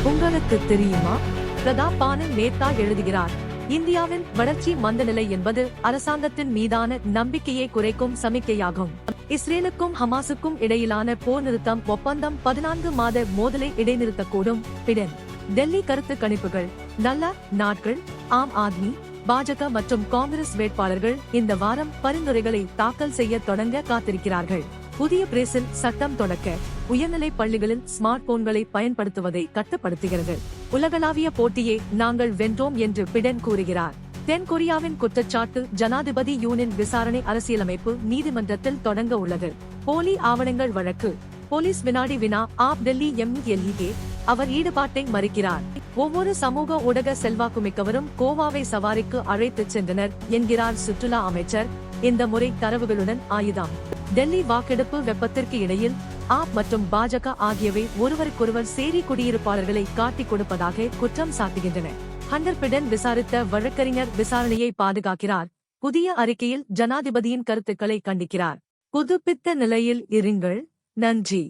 உங்களுக்கு தெரியுமா? பிரதாப் பானன் மேத்தா எழுதுகிறார், இந்தியாவின் வளர்ச்சி மந்தநிலை என்பது அரசாங்கத்தின் மீதான நம்பிக்கையை குறைக்கும் சமிக்கையாகும். இஸ்ரேலுக்கும் ஹமாசுக்கும் இடையிலான போர் நிறுத்தம் ஒப்பந்தம் 14 மாத மோதலை இடைநிறுத்தக்கூடும். பிடன் டெல்லி கருத்து கணிப்புகள். நல்ல நாட்கள். ஆம் ஆத்மி, பாஜக மற்றும் காங்கிரஸ் வேட்பாளர்கள் இந்த வாரம் பரிந்துரைகளை தாக்கல் செய்ய தொடங்க காத்திருக்கிறார்கள். புதிய பிரேசில் சட்டம் தொடக்க உயர்நிலை பள்ளிகளில் ஸ்மார்ட் போன்களை பயன்படுத்துவதை கட்டுப்படுத்துகிறது. உலகளாவிய போட்டியை நாங்கள் வென்றோம் என்று பிடன் கூறுகிறார். தென் கொரியாவின் குற்றச்சாட்டு ஜனாதிபதி யூனின் விசாரணை அரசியலமைப்பு நீதிமன்றத்தில் தொடங்க உள்ளது. போலி ஆவணங்கள் வழக்கு. போலீஸ் வினாடி வினா. ஆப் டெல்லி எம்எல்ஏ அவர் ஈடுபாட்டை மறுக்கிறார். ஒவ்வொரு சமூக ஊடக செல்வாக்குமிக்கவரும் கோவாவை சவாரிக்கு அழைத்துச் சென்றனர் என்கிறார் சுற்றுலா அமைச்சர். இந்த முறை தரவுகளுடன் ஆயுதம். டெல்லி வாக்கெடுப்பு வெப்பத்திற்கு இடையில் ஆப் மற்றும் பாஜக ஆகியவை ஒருவருக்கொருவர் சேரி குடியிருப்பாளர்களை காட்டிக் கொடுப்பதாக குற்றம் சாட்டுகின்றன. ஹண்டர் பிடன் விசாரித்த வழக்கறிஞர் விசாரணையை பாதுகாக்கிறார். புதிய அறிக்கையில் ஜனாதிபதியின் கருத்துக்களை கண்டிக்கிறார். புதுப்பித்த நிலையில் இருங்கள். நன்றி.